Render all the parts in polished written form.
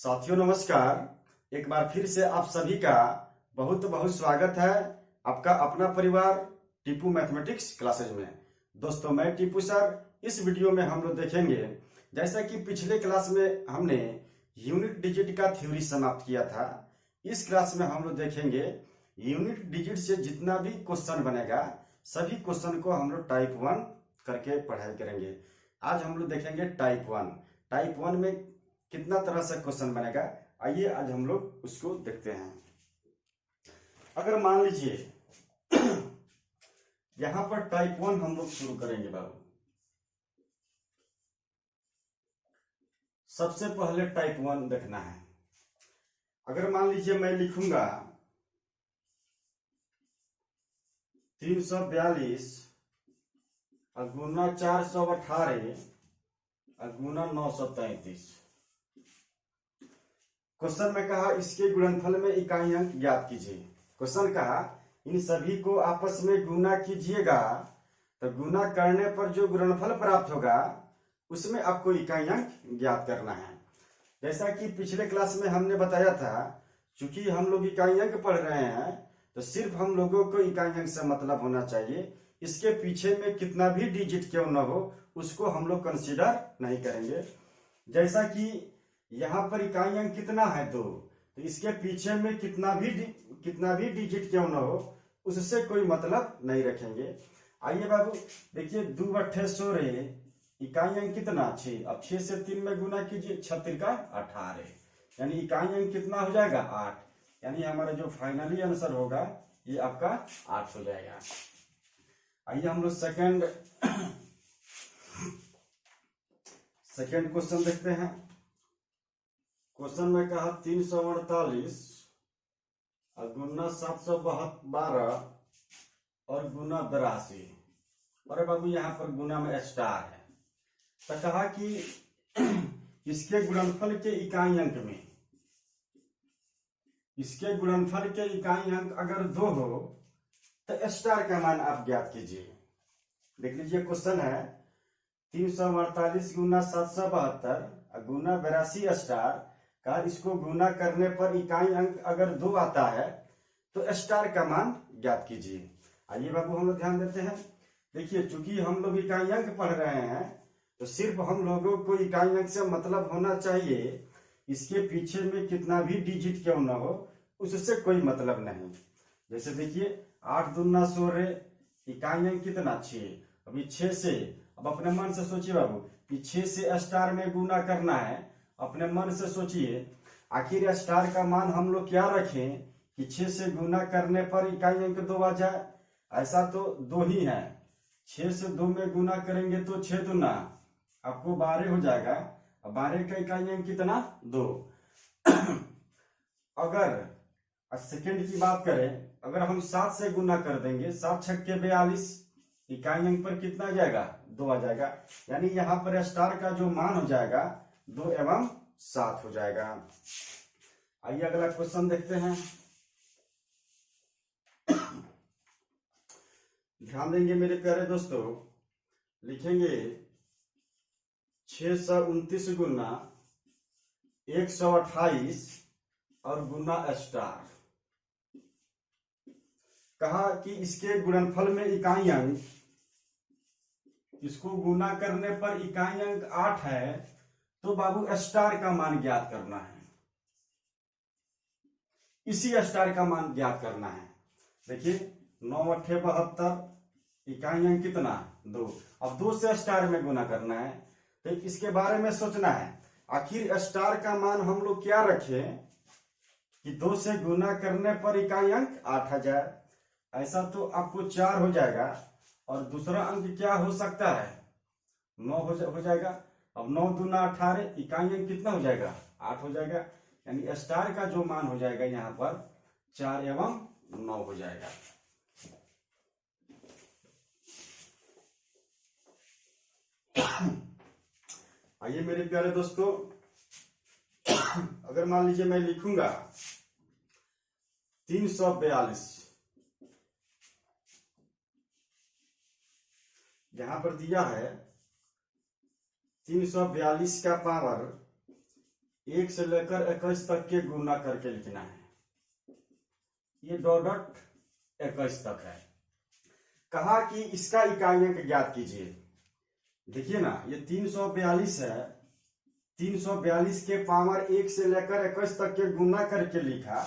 साथियों नमस्कार। एक बार फिर से आप सभी का बहुत बहुत स्वागत है आपका अपना परिवार टीपू मैथमेटिक्स क्लासेज में। दोस्तों मैं टीपू सर। इस वीडियो में हम लोग देखेंगे, जैसा कि पिछले क्लास में हमने यूनिट डिजिट का थ्योरी समाप्त किया था, इस क्लास में हम लोग देखेंगे यूनिट डिजिट से जितना भी क्वेश्चन बनेगा सभी क्वेश्चन को हम लोग टाइप 1 करके पढ़ाई करेंगे। आज हम लोग देखेंगे टाइप 1। टाइप 1 में कितना तरह से क्वेश्चन बनेगा, आइए आज हम लोग उसको देखते हैं। अगर मान लीजिए यहां पर टाइप 1 हम लोग शुरू करेंगे बाबू। सबसे पहले टाइप 1 देखना है। अगर मान लीजिए मैं लिखूंगा 342 गुना 418 गुना 933। क्वेश्चन में कहा इसके गुणनफल में इकाई अंक ज्ञात कीजिए। क्वेश्चन कहा इन सभी को आपस में गुना कीजिएगा, तो गुना करने पर जो गुणनफल प्राप्त होगा उसमें आपको इकाई अंक ज्ञात करना है। जैसा कि पिछले क्लास में हमने बताया था, चूंकि हम लोग इकाई अंक पढ़ रहे हैं तो सिर्फ हम लोगों को इकाई अंक से मतलब होना चाहिए। इसके पीछे में कितना भी डिजिट क्यों न हो उसको हम लोग कंसीडर नहीं करेंगे। जैसा कि यहाँ पर इकाई अंक कितना है 2, तो इसके पीछे में कितना भी डिजिट क्यों न हो उससे कोई मतलब नहीं रखेंगे। आइए बाबू देखिए 2 अट्ठे 16, इकाई अंक कितना 6। अब 6 से 3 में गुना कीजिए, 6 का 18, यानी इकाई अंक कितना हो जाएगा 8। यानी हमारा जो फाइनली आंसर होगा ये आपका 8 हो जाएगा। आइए हम लोग सेकंड क्वेश्चन देखते हैं। क्वेश्चन में कहा 348 गुना 712 और गुना 82। अरे बाबू यहाँ पर गुना में स्टार है, तो कहा कि इसके गुणनफल के इकाई अंक में, इसके गुणनफल के इकाई अंक अगर 2 हो तो स्टार का मान आप ज्ञात कीजिए। देख लीजिए क्वेश्चन है 348 गुना 772 गुना 82 स्टार का, इसको गुना करने पर इकाई अंक अगर 2 आता है तो स्टार का मान ज्ञात कीजिए। आइए बाबू हम लोग ध्यान देते हैं। देखिए चूंकि हम लोग इकाई अंक पढ़ रहे हैं तो सिर्फ हम लोगों को इकाई अंक से मतलब होना चाहिए, इसके पीछे में कितना भी डिजिट क्यों ना हो उससे कोई मतलब नहीं। जैसे देखिए 8 दूना 16, इकाई अंक कितना 6। अभी 6 से, अब अपने मन से सोचिए बाबू कि 6 से स्टार में गुना करना है। अपने मन से सोचिए आखिर स्टार का मान हम लोग क्या रखें कि 6 से गुना करने पर इकाई अंक 2 आ जाए। ऐसा तो 2 ही है, 6 से 2 में गुना करेंगे तो 6 दूना आपको 12 हो जाएगा। 12 का इकाई अंक कितना 2। अगर सेकंड की बात करें, अगर हम 7 से गुना कर देंगे, 7 छक्के 42, इकाई अंक पर कितना आ जाएगा 2 आ जाएगा। यानी यहाँ पर स्टार का जो मान हो जाएगा 2 एवं 7 हो जाएगा। आइए अगला क्वेश्चन देखते हैं। ध्यान देंगे मेरे प्यारे दोस्तों, लिखेंगे 629 गुना 128 और गुना स्टार। कहा कि इसके गुणनफल में इकाई अंक, इसको गुना करने पर इकाई अंक 8 है, तो बाबू स्टार का मान ज्ञात करना है। इसी स्टार का मान ज्ञात करना है। देखिए 9 अट्ठे 72, इकाई अंक कितना 2। अब 2 से स्टार में गुना करना है, तो इसके बारे में सोचना है आखिर स्टार का मान हम लोग क्या रखें कि 2 से गुना करने पर इकाई अंक 8 आ जाए। ऐसा तो आपको 4 हो जाएगा, और दूसरा अंक क्या हो सकता है 9 हो जाएगा। अब 9 दूना 18, इकाई अंक कितना हो जाएगा 8 हो जाएगा। यानी स्टार का जो मान हो जाएगा यहाँ पर 4 एवं 9 हो जाएगा। आइए मेरे प्यारे दोस्तों, अगर मान लीजिए मैं लिखूंगा 342, यहां पर दिया है 342 का पावर 1 से लेकर 21 तक के गुना करके लिखना है। ये डॉट डॉट 21 तक है। कहा कि इसका इकाई अंक ज्ञात कीजिए। देखिए ना, ये 342 है। 342 के पावर 1 से लेकर 21 तक के गुना करके लिखा।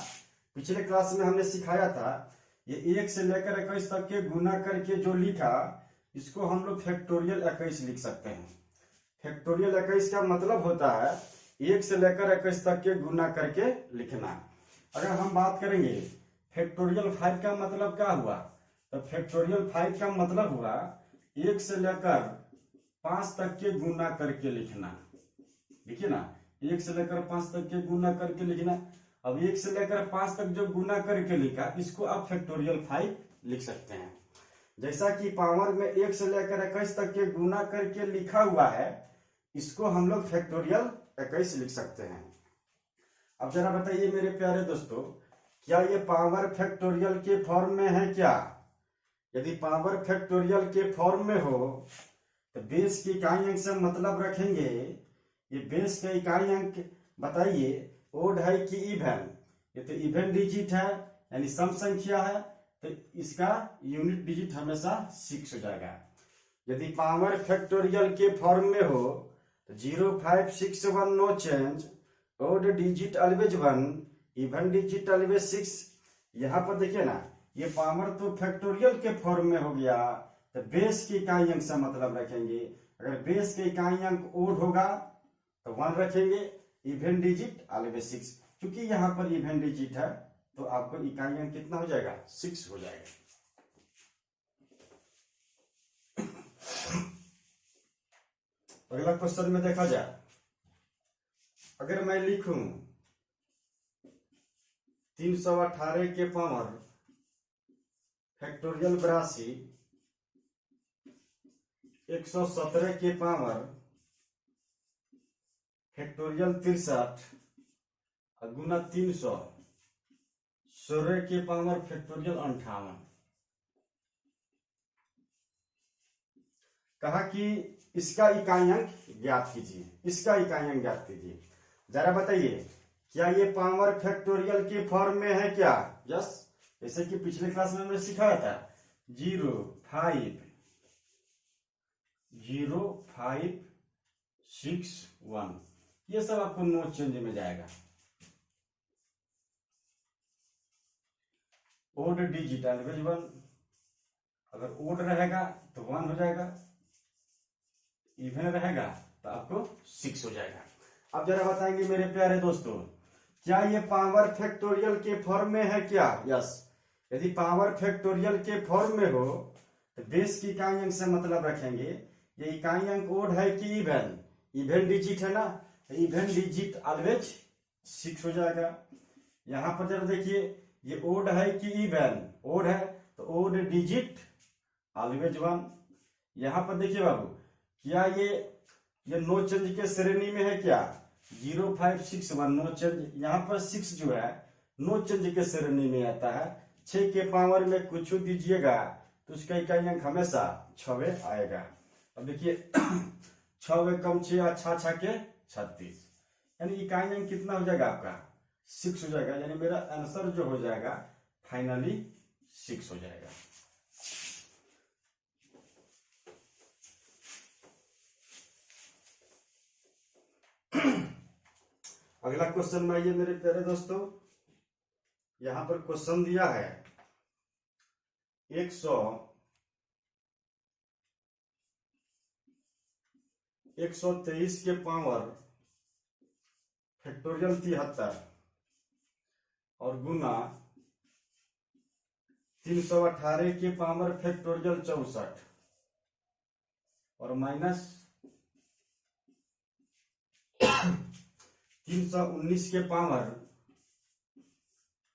पिछले क्लास में हमने सिखाया था, ये 1 से लेकर 21 तक के गुना करके जो लिखा, इसको हम लोग फैक्टोरियल 21 लिख सकते हैं। फैक्टोरियल 21 का मतलब होता है 1 से लेकर 21 तक के गुना करके लिखना। अगर हम बात करेंगे फैक्टोरियल 5 का मतलब क्या हुआ, तो फैक्टोरियल 5 का मतलब हुआ 1 से लेकर 5 तक के गुना करके लिखना। देखिए ना, 1 से लेकर 5 तक के गुना करके लिखना। अब 1 से लेकर 5 तक जो गुना करके लिखा, इसको आप फैक्टोरियल 5 लिख सकते हैं। जैसा कि पावर में 1 से लेकर 21 तक के गुना करके लिखा हुआ है, इसको हम लोग फैक्टोरियल 21 लिख सकते हैं। अब जरा बताइए मेरे प्यारे दोस्तों, क्या ये पावर फैक्टोरियल के फॉर्म में है क्या? यदि पावर फैक्टोरियल के फॉर्म में हो तो बेस की इकाई अंक से मतलब रखेंगे। ये बेस का इकाई अंक बताइए, ओड है कि इवन? ये तो इवन डिजिट है, यानी सम संख्या है, तो इसका यूनिट डिजिट हमेशा 6 हो जाएगा। यदि पावर फैक्टोरियल के फॉर्म में हो तो 0, 5, 6, 1 no change, odd digit always 1, even digit always 6। यहाँ पर देखिए ना, ये पावर तो फैक्टोरियल के फॉर्म में हो गया, तो बेस की इकाई अंक से मतलब रखेंगे। अगर बेस के इकाई अंक ओड होगा तो 1 रखेंगे, इवन डिजिट ऑलवेज 6। क्योंकि यहाँ पर इवन डिजिट है तो आपको इकाई अंक कितना हो जाएगा? 6 हो जाएगा। अगला क्वेश्चन में देखा जाए, अगर मैं लिखूं 318 के पावर फैक्टोरियल 82, 117 के पावर फैक्टोरियल 63 गुना 300, 16 के पावर फैक्टोरियल 58। कहा कि इसका इकाई अंक ज्ञात कीजिए। इसका इकाई अंक ज्ञात कीजिए। जरा बताइए, क्या ये पावर फैक्टोरियल के फॉर्म में है क्या? यस, जैसे कि पिछले क्लास में हमने सिखाया था 0, 5, 0, 5, 6, 1, ये सब आपको नो चेंज में जाएगा। ओड डिजिट ऑलवेज 1, अगर ओड रहेगा तो 1 हो जाएगा, इवन रहेगा तो आपको 6 हो जाएगा। अब जरा बताएंगे मेरे प्यारे दोस्तों, क्या ये पावर फैक्टोरियल के फॉर्म में है क्या? यस, यदि पावर फैक्टोरियल के फॉर्म में हो तो बेस की इकाई अंक से मतलब रखेंगे। ये इकाई अंक ओड है कि इवन? इवन डिजिट है ना, इवन डिजिट ऑलवेज 6 हो जाएगा। यहां पर जरा देखिए, ये ओड है कि इवन? ओड है तो ओड डिजिट ऑलवेज 1। यहां पर देखिए बाबू, क्या ये नो चेंज के श्रेणी में है क्या? 0, 5, 6, 1 नो चेंज। यहाँ पर 6 जो है नो चेंज के श्रेणी में आता है। 6 के पावर में कुछ दीजिएगा तो उसका इकाई अंक हमेशा 6 आएगा। अब देखिए 6 कम 6 और 6 के 36, यानी इकाई अंक कितना हो जाएगा आपका? 6 हो जाएगा। यानी मेरा आंसर जो हो जाएगा फाइनली 6 हो जाएगा। अगला क्वेश्चन में आइए मेरे प्यारे दोस्तों, यहां पर क्वेश्चन दिया है 123 के पावर फैक्टोरियल 73 और गुना 318 के पावर फैक्टोरियल 64 और माइनस 319 के पावर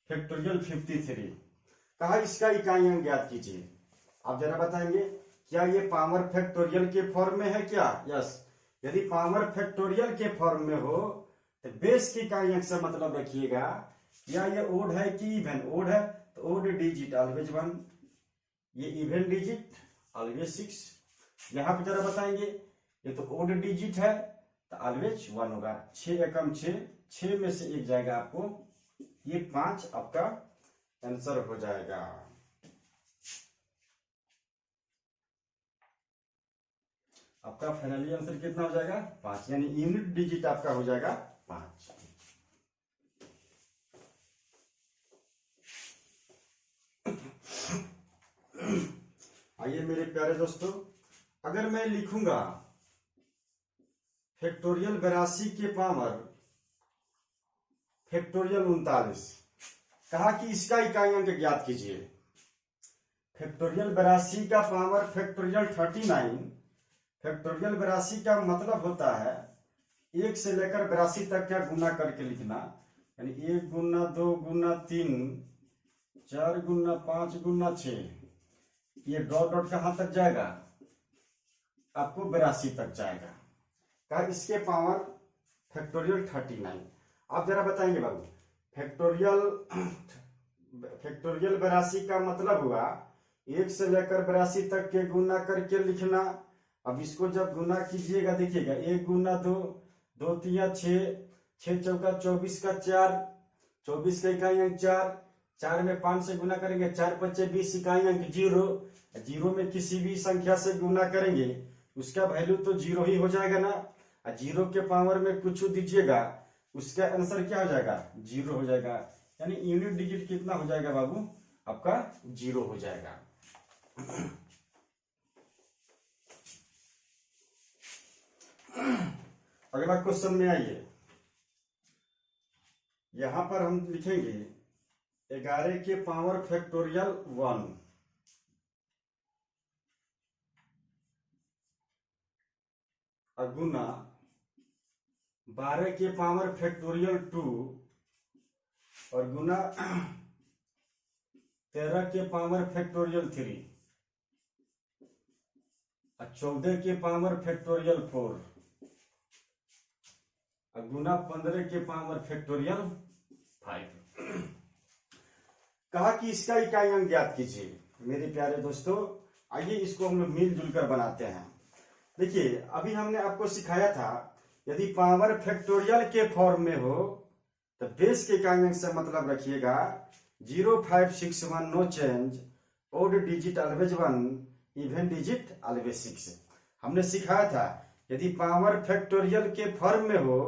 फैक्टोरियल 53। कहा इसका इकाई अंक ज्ञात कीजिए। आप जरा बताएंगे, क्या ये पावर फैक्टोरियल के फॉर्म में है क्या? यस, यदि पावर फैक्टोरियल के फॉर्म में हो तो बेस की इकाई अंक से मतलब रखिएगा। या ये ओड है कि इवन? ओड है तो ओड डिजिट ऑलवेज 1, ये इवन डिजिट ऑलवेज 6। यहां पर जरा बताएंगे, ये तो ओड डिजिट है तो ऑलवेज 1 होगा। 6 एकम 6, 6 में से 1 जाएगा आपको, ये 5 आपका आंसर हो जाएगा। आपका फाइनली आंसर कितना हो जाएगा? 5, यानी यूनिट डिजिट आपका हो जाएगा 5। आइए मेरे प्यारे दोस्तों, अगर मैं लिखूंगा फैक्टोरियल 82 के पावर फैक्टोरियल 39, कहा कि इसका इकाई अंक ज्ञात कीजिए। फैक्टोरियल 82 का पावर फैक्टोरियल 39, फैक्टोरियल 82 का मतलब होता है 1 से लेकर 82 तक क्या गुना करके लिखना, यानी 1 गुना 2 गुना 3 4 गुना 5 गुना 6, ये डॉट डॉट कहां तक जाएगा? आपको 82 तक जाएगा। का इसके पावर फैक्टोरियल 39। आप जरा बताएंगे बाबू, फैक्टोरियल 82 का मतलब हुआ 1 से लेकर 82 तक के गुना करके लिखना। अब इसको जब गुना कीजिएगा, देखिएगा 1 गुना 2, 2 3 6, 6 चौका 24 का 4, 24 का इकाई अंक 4, 4 में 5 से गुना करेंगे, 4 5 20, इकाई अंक 0। 0 में किसी भी संख्या से गुना करेंगे उसका वैल्यू तो 0 ही हो जाएगा ना। 0 के पावर में कुछ दीजिएगा, उसका आंसर क्या हो जाएगा? 0 हो जाएगा। यानी यूनिट डिजिट कितना हो जाएगा बाबू? आपका 0 हो जाएगा। अगला क्वेश्चन में आइए, यहां पर हम लिखेंगे 11 के पावर फैक्टोरियल 1 गुना 12 के पावर फैक्टोरियल 2 और गुना 13 के पावर फैक्टोरियल 3 और 14 के पावर फैक्टोरियल 4 और गुना 15 के पावर फैक्टोरियल 5। कहा कि इसका इकाई अंक ज्ञात कीजिए। मेरे प्यारे दोस्तों, आइए इसको हम लोग मिलजुल कर बनाते हैं। देखिए, अभी हमने आपको सिखाया था यदि पावर फैक्टोरियल के फॉर्म में हो तो बेस के इकाई अंक से मतलब रखिएगा 0 5 6 1, no change, odd digit always 1, even digit always 6। हमने सिखाया था यदि पावर फैक्टोरियल के फॉर्म में हो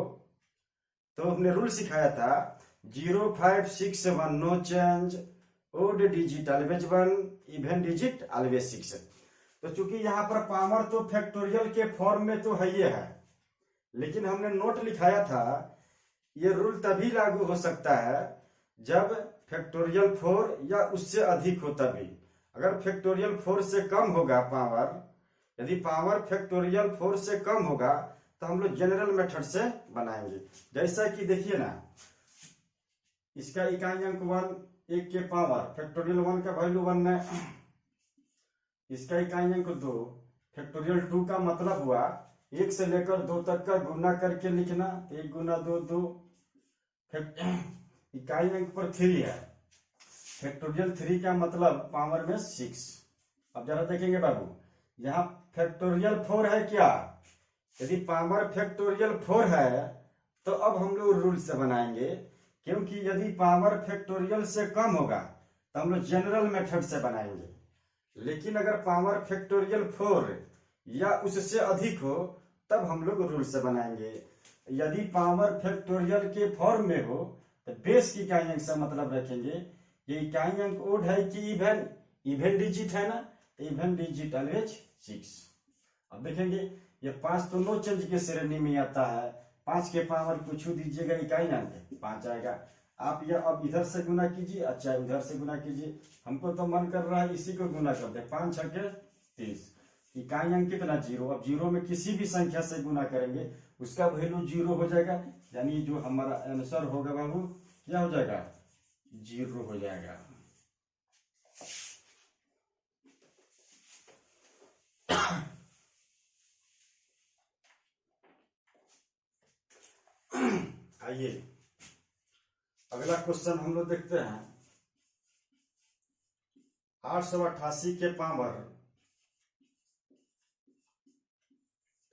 तो हमने रूल सिखाया था 0 5 6 1, no change, odd digit always 1, even digit always 6। तो चूंकि यहां पर पावर तो फैक्टोरियल के फॉर्म में तो है ही है, लेकिन हमने नोट लिखाया था ये रूल तभी लागू हो सकता है जब फैक्टोरियल 4 या उससे अधिक हो तभी। अगर फैक्टोरियल 4 से कम होगा पावर, यदि पावर फैक्टोरियल 4 से कम होगा तो हम लोग जनरल मेथड से बनाएंगे। जैसा कि देखिए ना, इसका इकाई अंक 1, 1 के पावर फैक्टोरियल 1 का वैल्यू 1 है, इसका इकाई अंक 2, फैक्टोरियल 2 का मतलब हुआ 1 से लेकर 2 तक का गुना करके लिखना, 1 गुना 2 2, इकाई अंक पर 3 है, फैक्टोरियल 3 का मतलब पावर में 6। अब जरा देखेंगे बाबू, यहाँ फैक्टोरियल 4 है क्या? यदि पावर फैक्टोरियल 4 है तो अब हम लोग रूल से बनाएंगे, क्योंकि यदि पावर फैक्टोरियल से कम होगा तो हम लोग जनरल मेथड से बनाएंगे। लेकिन अगर पावर फैक्टोरियल 4 या उससे अधिक हो तब हम लोग रूल से बनाएंगे। यदि पावर फैक्टोरियल के फॉर्म में हो तो बेस की इकाई अंक से मतलब रखेंगे ये इकाई अंक ओड है कि इवन, इवन डिजिट है ना, इवन डिजिट ऑलवेज 6। अब देखेंगे ये 5 तो नो चेंज के श्रेणी में आता है, 5 के पावर कुछ दीजिएगा इकाई अंक 5 आएगा। आप यह अब इधर से गुना कीजिए, अच्छा उधर से गुना कीजिए, हमको तो मन कर रहा है इसी को गुना करते हैं, 5 6 30, इकाई अंक कितना 0। अब 0 में किसी भी संख्या से गुना करेंगे उसका वैल्यू 0 हो जाएगा, यानी जो हमारा आंसर होगा बाबू क्या हो जाएगा? 0 हो जाएगा। आइए अगला क्वेश्चन हम लोग देखते हैं, 888 के पावर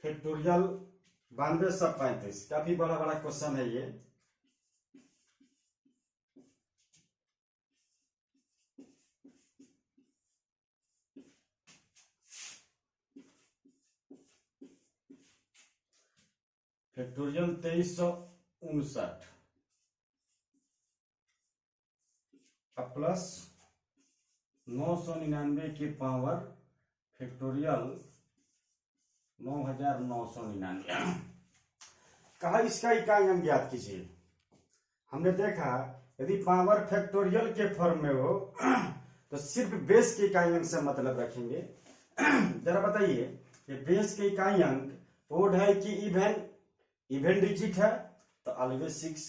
फैक्टोरियल 92 सब 35, काफी बड़ा बड़ा क्वेश्चन है ये। फैक्टोरियल 2359 अब प्लस 999 की पावर फैक्टोरियल 9999। कहा इसका इकाई अंक ज्ञात कीजिए। हमने देखा यदि पावर फैक्टोरियल के फॉर्म में हो तो सिर्फ बेस के इकाई अंक से मतलब रखेंगे। जरा बताइए ये बेस के इकाई अंक ओड है कि इवन? इवन डिजिट है तो ऑलवेज 6,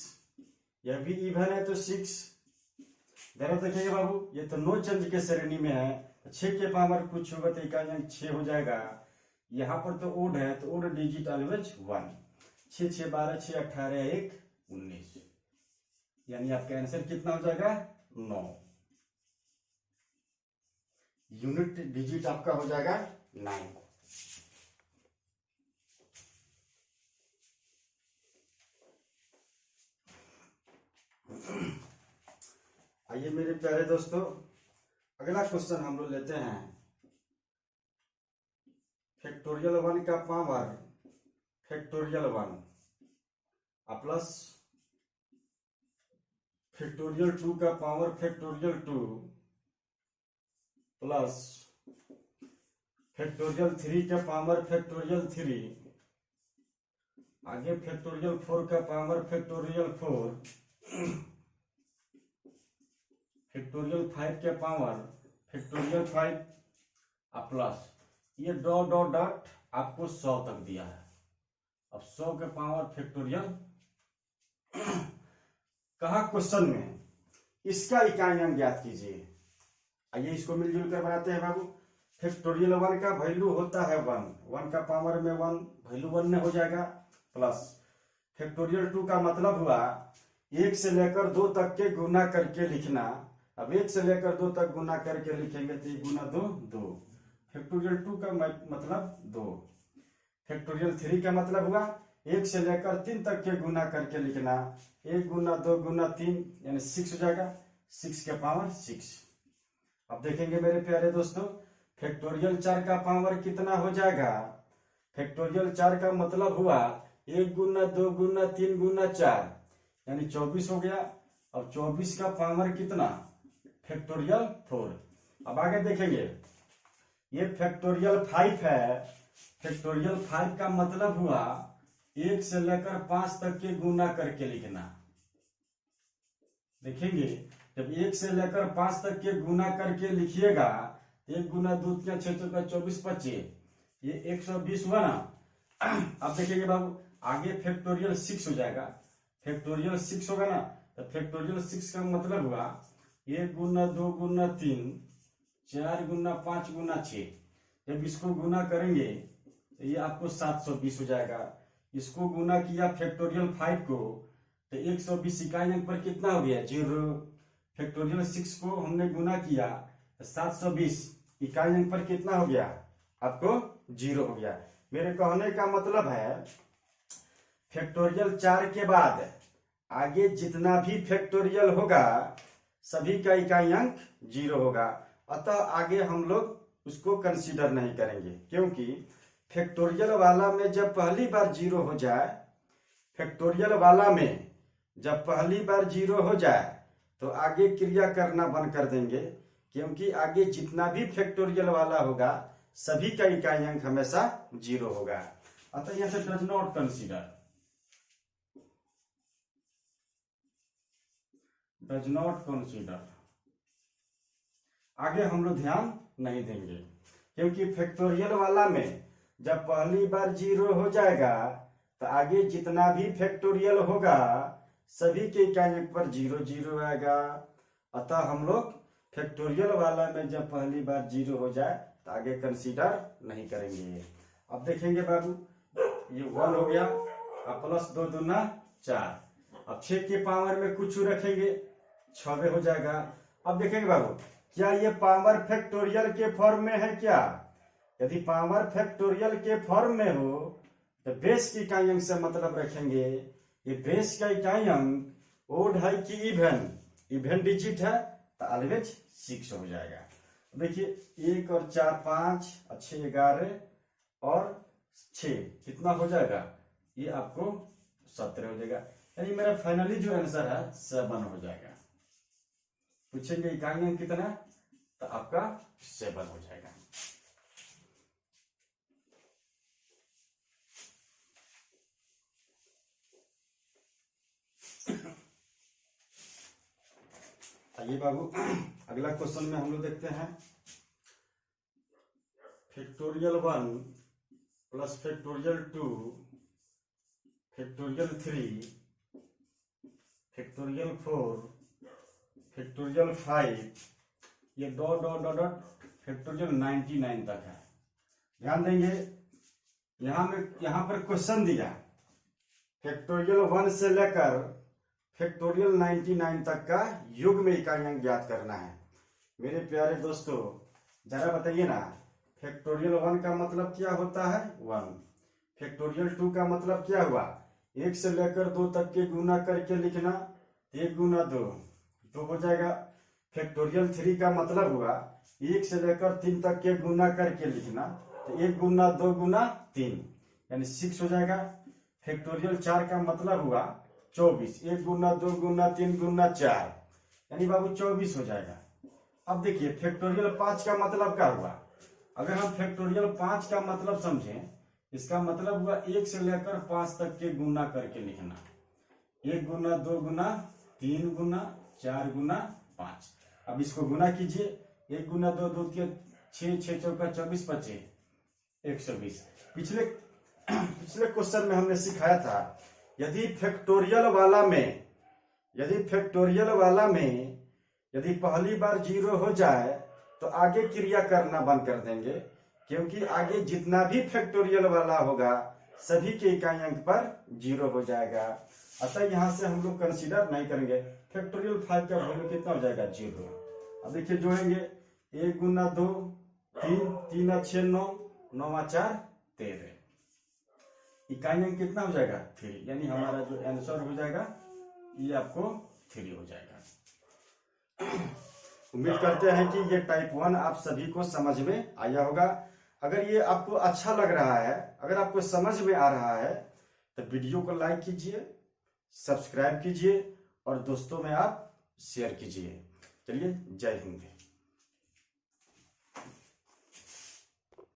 यह भी इवन है तो 6। जरा देखिए बाबू ये तो नो चेंज के श्रेणी में है, 6 के पावर कुछ होगा तो इकाई अंक 6 हो जाएगा। यहाँ पर तो ओड है तो ओड डिजिट ऑलवेज 1। 6 6 12 6 18 1 19, यानी आपका आंसर कितना हो जाएगा? 9। यूनिट डिजिट आपका हो जाएगा 9। आइए मेरे प्यारे दोस्तों, अगला क्वेश्चन हम लोग लेते हैं। फैक्टोरियल 1 का पावर फैक्टोरियल 1 प्लस फैक्टोरियल 2 का पावर फैक्टोरियल 2 प्लस फैक्टोरियल 3 का पावर फैक्टोरियल 3, आगे फैक्टोरियल 4 का पावर फैक्टोरियल 4, फैक्टोरियल 5 के पावर फैक्टोरियल 5 प्लस ये डॉट डॉट डॉट आपको 100 तक दिया है। अब 100 के पावर फैक्टोरियल कहा क्वेश्चन में इसका इकाई अंक ज्ञात कीजिए। आइए इसको मिलजुल कर बनाते हैं बाबू। फैक्टोरियल 1 का वैल्यू होता है 1, 1 का पावर में 1 वैल्यू 1 में हो जाएगा, प्लस फैक्टोरियल 2 का मतलब हुआ 1 से लेकर 2 तक के गुना करके लिखना। अब 1 से लेकर 2 तक गुना करके लिखेंगे तो 1 गुना 2 2। फैक्टोरियल 2 का मतलब 2। फैक्टोरियल 3 का मतलब हुआ 1 से लेकर 3 तक के गुना करके लिखना। 1 गुना 2 गुना 3 यानी 6 हो जाएगा, 6 के पावर 6। अब देखेंगे मेरे प्यारे दोस्तों फैक्टोरियल 4 का पावर कितना हो जाएगा। फैक्टोरियल 4 का मतलब हुआ 1 गुना 2 गुना 3 गुना 4 यानी 24 हो गया। अब 24 का पावर कितना? फैक्टोरियल 4। अब आगे देखेंगे ये फैक्टोरियल 5 है। फैक्टोरियल 5 का मतलब हुआ 1 से लेकर 5 तक के गुना करके लिखना। देखेंगे जब 1 से लेकर 5 तक के गुना करके लिखिएगा 1 गुना 2 3 6 का 24 25 ये 120 हुआ ना। अब देखेंगे बाबू आगे फैक्टोरियल 6 हो जाएगा। फैक्टोरियल 6 होगा ना तो फैक्टोरियल 6 का मतलब हुआ 1 गुना 2 गुना 3 4 गुना 5 गुना 6। जब इसको गुना करेंगे तो ये आपको 720 हो जाएगा। इसको गुना किया फैक्टोरियल 5 को तो 120 इकाई अंक पर कितना हो गया? 0। फैक्टोरियल 6 को हमने गुना किया तो 720 इकाई अंक पर कितना हो गया? आपको 0 हो गया। मेरे कहने का मतलब है फैक्टोरियल 4 के बाद आगे जितना भी फैक्टोरियल होगा सभी का इकाई अंक 0 होगा। अतः आगे हम लोग उसको कंसीडर नहीं करेंगे, क्योंकि फैक्टोरियल वाला में जब पहली बार 0 हो जाए, फैक्टोरियल वाला में जब पहली बार 0 हो जाए तो आगे क्रिया करना बंद कर देंगे, क्योंकि आगे जितना भी फैक्टोरियल वाला होगा सभी का इकाई अंक हमेशा 0 होगा। अतः यह does not consider, does not consider. आगे हम लोग ध्यान नहीं देंगे, क्योंकि फैक्टोरियल वाला में जब पहली बार 0 हो जाएगा तो आगे जितना भी फैक्टोरियल होगा सभी के इकाई अंक पर 0 0 आएगा। अतः हम लोग फैक्टोरियल वाला में जब पहली बार 0 हो जाए तो आगे कंसीडर नहीं करेंगे। अब देखेंगे बाबू ये 1 हो गया, अब प्लस 2 दूना 4। अब 6 के पावर में कुछ रखेंगे 6 हो जाएगा। अब देखेंगे बाबू क्या ये पावर फैक्टोरियल के फॉर्म में है क्या? यदि पावर फैक्टोरियल के फॉर्म में हो तो बेस की इकाई अंक से मतलब रखेंगे, ये बेस का इकाई अंक ओड है कि इवन डिजिट है, तो ऑलवेज 6 हो जाएगा। देखिए 1 और 4 5 और 6 11 और 6 कितना हो जाएगा, ये आपको 17 हो जाएगा। यानी मेरा फाइनली जो आंसर है 7 हो जाएगा। पूछेंगे इकाई अंक कितना, तो आपका 7 हो जाएगा। आइए बाबू अगला क्वेश्चन में हम लोग देखते हैं। Factorial 1 plus factorial 2 factorial 3 factorial 4 factorial 5 ये dot dot dot dot factorial 99 तक है। ध्यान देंगे यहां पर क्वेश्चन दिया फैक्टोरियल 1 से लेकर फैक्टोरियल 99 तक का युग्म इकाई अंक ज्ञात करना है। मेरे प्यारे दोस्तों जरा बताइए ना, फैक्टोरियल 1 का मतलब क्या होता है 1, फैक्टोरियल 2 का मतलब क्या हुआ 1 से लेकर 2 तक के गुना करके लिखना, 1 गुना 2 हो जाएगा। फैक्टोरियल 3 का मतलब हुआ 1 से लेकर 3 तक के गुना करके लिखना, तो 1 गुना 2 गुना 3 यानी 6 हो जाएगा। फैक्टोरियल 4 का मतलब हुआ 24, 1 गुना 2 गुना 3 गुना 4 यानी बाबू 24 हो जाएगा। अब देखिए फैक्टोरियल 5 का मतलब क्या हुआ, अगर हम फैक्टोरियल 5 का मतलब समझें, इसका मतलब हुआ 1 से लेकर 5 तक के गुना करके लिखना, 1 गुना 2 गुना 3 गुना 4 गुना 5। अब इसको गुना कीजिए, 1 गुना 2 2 के 6 6 चौका 24 25 120। पिछले क्वेश्चन में हमने सिखाया था यदि फैक्टोरियल वाला में यदि पहली बार 0 हो जाए तो आगे क्रिया करना बंद कर देंगे, क्योंकि आगे जितना भी फैक्टोरियल वाला होगा सभी के इकाई अंक पर 0 हो जाएगा। अतः यहां से हम लोग कंसीडर नहीं करेंगे। फैक्टोरियल 5 का वैल्यू कितना हो जाएगा 0। अब देखिए जोड़ेंगे 1 गुना 2 3 3 6 9 9 4 13 इकाई अंक कितना हो जाएगा 3, यानी हमारा जो आंसर हो जाएगा ये आपको 3 हो जाएगा। उम्मीद करते हैं कि ये टाइप 1 आप सभी को समझ में आया होगा। अगर ये आपको अच्छा लग रहा है, अगर आपको समझ में आ रहा है तो वीडियो को लाइक कीजिए, सब्सक्राइब कीजिए और दोस्तों में आप शेयर कीजिए। चलिए जय हिंद।